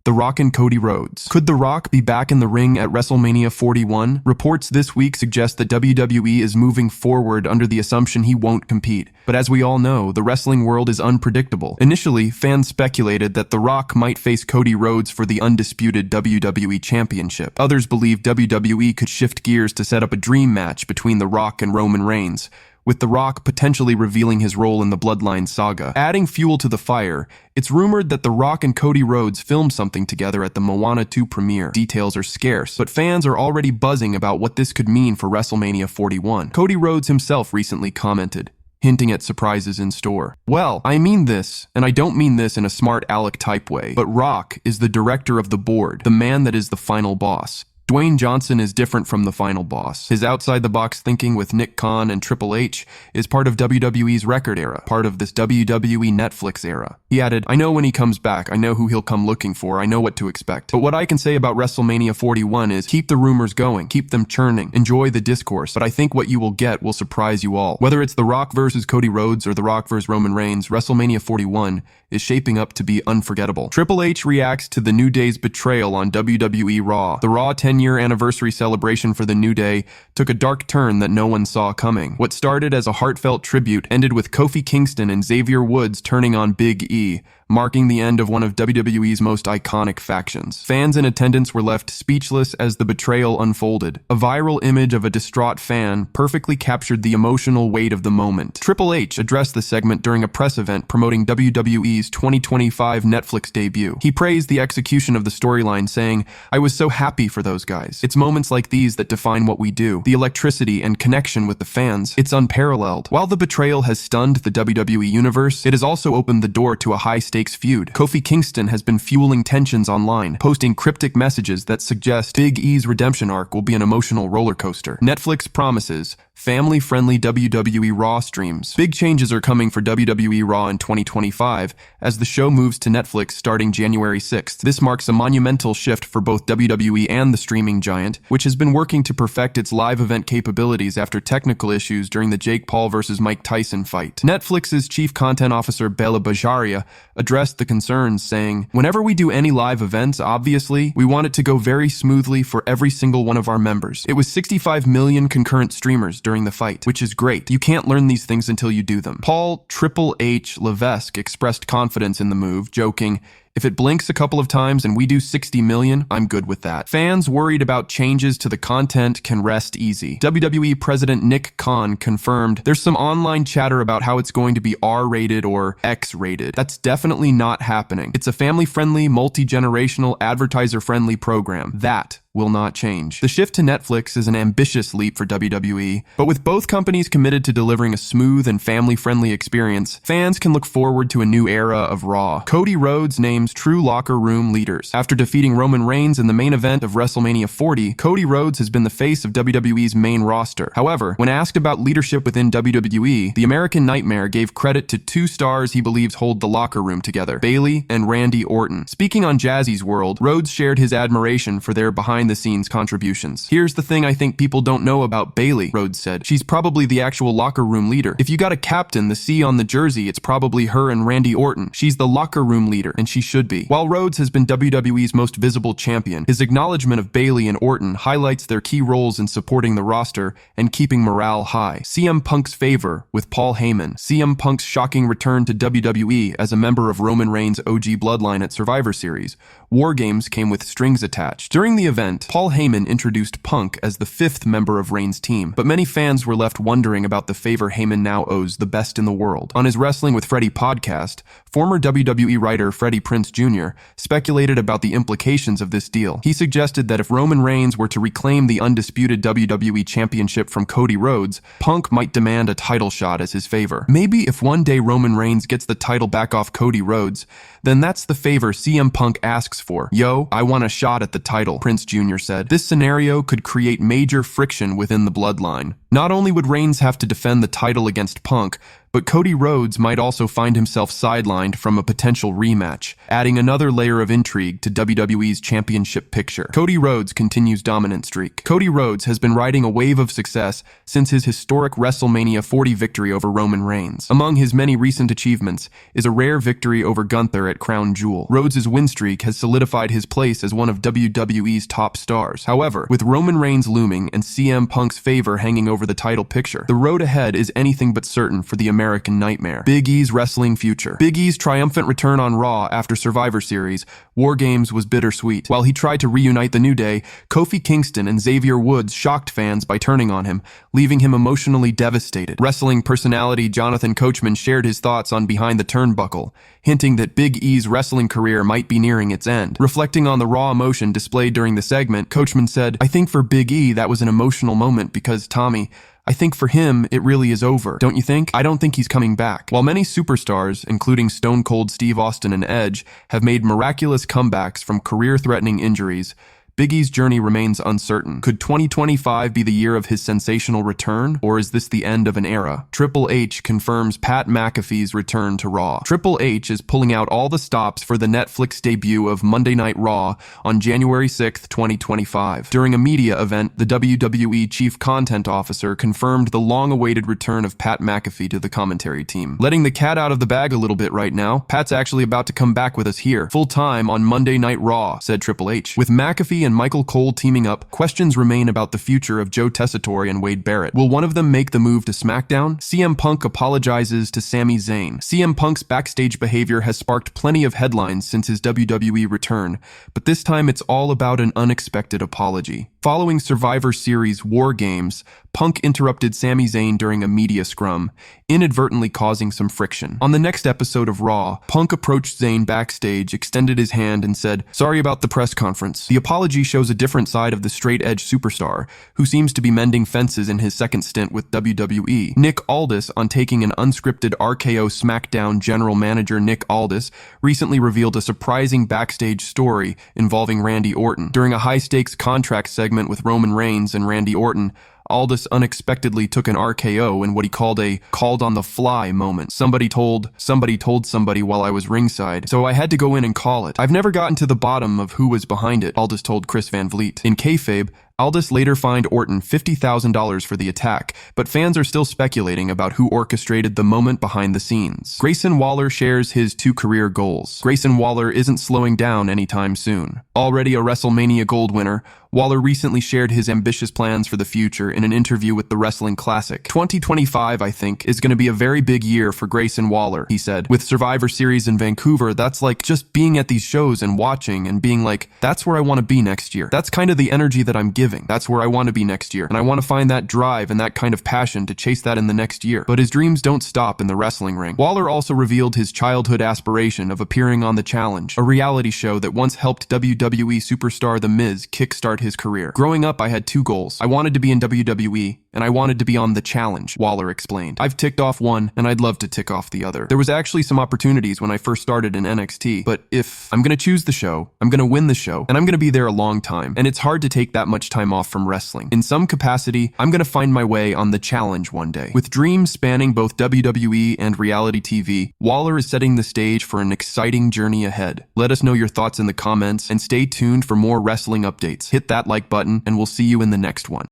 The Rock and Cody Rhodes. Could The Rock be back in the ring at WrestleMania 41? Reports this week suggest that WWE is moving forward under the assumption he won't compete. But as we all know, the wrestling world is unpredictable. Initially, fans speculated that The Rock might face Cody Rhodes for the undisputed WWE Championship. Others believed WWE could shift gears to set up a dream match between The Rock and Roman Reigns, with The Rock potentially revealing his role in the Bloodline saga. Adding fuel to the fire, it's rumored that The Rock and Cody Rhodes filmed something together at the Moana 2 premiere. Details are scarce, but fans are already buzzing about what this could mean for WrestleMania 41. Cody Rhodes himself recently commented, hinting at surprises in store. Well, I mean this, and I don't mean this in a smart aleck type way, but Rock is the director of the board, the man that is the final boss. Dwayne Johnson is different from the final boss. His outside-the-box thinking with Nick Khan and Triple H is part of WWE's record era, part of this WWE Netflix era. He added, "I know when he comes back, I know who he'll come looking for, I know what to expect. But what I can say about WrestleMania 41 is keep the rumors going, keep them churning, enjoy the discourse, but I think what you will get will surprise you all. Whether it's The Rock versus Cody Rhodes or The Rock versus Roman Reigns, WrestleMania 41 is shaping up to be unforgettable." Triple H reacts to the New Day's betrayal on WWE Raw. The Raw 10-year anniversary celebration for the New Day took a dark turn that no one saw coming. What started as a heartfelt tribute ended with Kofi Kingston and Xavier Woods turning on Big E, marking the end of one of WWE's most iconic factions. Fans in attendance were left speechless as the betrayal unfolded. A viral image of a distraught fan perfectly captured the emotional weight of the moment. Triple H addressed the segment during a press event promoting WWE's 2025 Netflix debut. He praised the execution of the storyline, saying, "I was so happy for those guys. It's moments like these that define what we do. The electricity and connection with the fans, it's unparalleled." While the betrayal has stunned the WWE universe, it has also opened the door to a high-stakes feud. Kofi Kingston has been fueling tensions online, posting cryptic messages that suggest Big E's redemption arc will be an emotional roller coaster. Netflix promises family-friendly WWE Raw streams. Big changes are coming for WWE Raw in 2025 as the show moves to Netflix starting January 6th. This marks a monumental shift for both WWE and the streaming giant, which has been working to perfect its live event capabilities after technical issues during the Jake Paul versus Mike Tyson fight. Netflix's chief content officer Bela Bajaria addressed the concerns, saying, "Whenever we do any live events, obviously, we want it to go very smoothly for every single one of our members. It was 65 million concurrent streamers during the fight, which is great. You can't learn these things until you do them." Paul Triple H Levesque expressed confidence in the move, joking, "If it blinks a couple of times and we do 60 million, I'm good with that." Fans worried about changes to the content can rest easy. WWE President Nick Khan confirmed there's some online chatter about how it's going to be R-rated or X-rated. That's definitely not happening. It's a family-friendly, multi-generational, advertiser-friendly program. That will not change. The shift to Netflix is an ambitious leap for WWE, but with both companies committed to delivering a smooth and family-friendly experience, fans can look forward to a new era of Raw. Cody Rhodes names true locker room leaders. After defeating Roman Reigns in the main event of WrestleMania 40, Cody Rhodes has been the face of WWE's main roster. However, when asked about leadership within WWE, the American Nightmare gave credit to two stars he believes hold the locker room together, Bayley and Randy Orton. Speaking on Jazzy's World, Rhodes shared his admiration for their behind-the-scenes contributions. "Here's the thing I think people don't know about Bayley," Rhodes said. "She's probably the actual locker room leader. If you got a captain, the C on the jersey, it's probably her and Randy Orton. She's the locker room leader, and she should be." While Rhodes has been WWE's most visible champion, his acknowledgement of Bayley and Orton highlights their key roles in supporting the roster and keeping morale high. CM Punk's favor with Paul Heyman. CM Punk's shocking return to WWE as a member of Roman Reigns' OG bloodline at Survivor Series. War Games came with strings attached. During the event, Paul Heyman introduced Punk as the fifth member of Reigns' team, but many fans were left wondering about the favor Heyman now owes the best in the world. On his Wrestling with Freddie podcast, former WWE writer Freddie Prinze Jr. speculated about the implications of this deal. He suggested that if Roman Reigns were to reclaim the undisputed WWE Championship from Cody Rhodes, Punk might demand a title shot as his favor. Maybe if one day Roman Reigns gets the title back off Cody Rhodes, then that's the favor CM Punk asks for. "Yo, I want a shot at the title," Prince Jr. said. This scenario could create major friction within the bloodline. Not only would Reigns have to defend the title against Punk, But Cody Rhodes might also find himself sidelined from a potential rematch, adding another layer of intrigue to WWE's championship picture. Cody Rhodes continues dominant streak. Cody Rhodes has been riding a wave of success since his historic WrestleMania 40 victory over Roman Reigns. Among his many recent achievements is a rare victory over Gunther at Crown Jewel. Rhodes' win streak has solidified his place as one of WWE's top stars. However, with Roman Reigns looming and CM Punk's favor hanging over the title picture, the road ahead is anything but certain for the American Nightmare. Big E's wrestling future. Big E's triumphant return on Raw after Survivor Series, War Games, was bittersweet. While he tried to reunite the New Day, Kofi Kingston and Xavier Woods shocked fans by turning on him, leaving him emotionally devastated. Wrestling personality Jonathan Coachman shared his thoughts on Behind the Turnbuckle, hinting that Big E's wrestling career might be nearing its end. Reflecting on the raw emotion displayed during the segment, Coachman said, "I think for Big E that was an emotional moment because, Tommy, I think for him, it really is over. Don't you think? I don't think he's coming back." While many superstars, including Stone Cold Steve Austin and Edge, have made miraculous comebacks from career-threatening injuries, Big E's journey remains uncertain. Could 2025 be the year of his sensational return, or is this the end of an era? Triple H confirms Pat McAfee's return to Raw. Triple H is pulling out all the stops for the Netflix debut of Monday Night Raw on January 6, 2025. During a media event, the WWE Chief Content Officer confirmed the long-awaited return of Pat McAfee to the commentary team. Letting the cat out of the bag a little bit right now, Pat's actually about to come back with us here, full-time on Monday Night Raw, said Triple H. With McAfee and Michael Cole teaming up, questions remain about the future of Joe Tessitore and Wade Barrett. Will one of them make the move to SmackDown? CM Punk apologizes to Sami Zayn. CM Punk's backstage behavior has sparked plenty of headlines since his WWE return, but this time it's all about an unexpected apology. Following Survivor Series War Games, Punk interrupted Sami Zayn during a media scrum, inadvertently causing some friction. On the next episode of Raw, Punk approached Zayn backstage, extended his hand, and said, "Sorry about the press conference." The apology shows a different side of the straight-edge superstar, who seems to be mending fences in his second stint with WWE. Nick Aldis, on taking an unscripted RKO SmackDown general manager Nick Aldis, recently revealed a surprising backstage story involving Randy Orton. During a high-stakes contract segment with Roman Reigns and Randy Orton, Aldis unexpectedly took an RKO in what he called a called-on-the-fly moment. Somebody told somebody while I was ringside, so I had to go in and call it. I've never gotten to the bottom of who was behind it, Aldis told Chris Van Vliet. In kayfabe, Aldis later fined Orton $50,000 for the attack, but fans are still speculating about who orchestrated the moment behind the scenes. Grayson Waller shares his 2 career goals. Grayson Waller isn't slowing down anytime soon. Already a WrestleMania gold winner, Waller recently shared his ambitious plans for the future in an interview with the Wrestling Classic. 2025, I think, is going to be a very big year for Grayson Waller, he said. With Survivor Series in Vancouver, that's like just being at these shows and watching and being like, that's where I want to be next year. That's kind of the energy that I'm giving. That's where I want to be next year. And I want to find that drive and that kind of passion to chase that in the next year. But his dreams don't stop in the wrestling ring. Waller also revealed his childhood aspiration of appearing on The Challenge, a reality show that once helped WWE superstar The Miz kickstart his career. Growing up, I had 2 goals. I wanted to be in WWE, and I wanted to be on The Challenge, Waller explained. I've ticked off one, and I'd love to tick off the other. There was actually some opportunities when I first started in NXT, but if I'm gonna choose the show, I'm gonna win the show, and I'm gonna be there a long time, and it's hard to take that much time off from wrestling. In some capacity, I'm gonna find my way on The Challenge one day. With dreams spanning both WWE and reality TV, Waller is setting the stage for an exciting journey ahead. Let us know your thoughts in the comments, and stay tuned for more wrestling updates. Hit that like button, and we'll see you in the next one.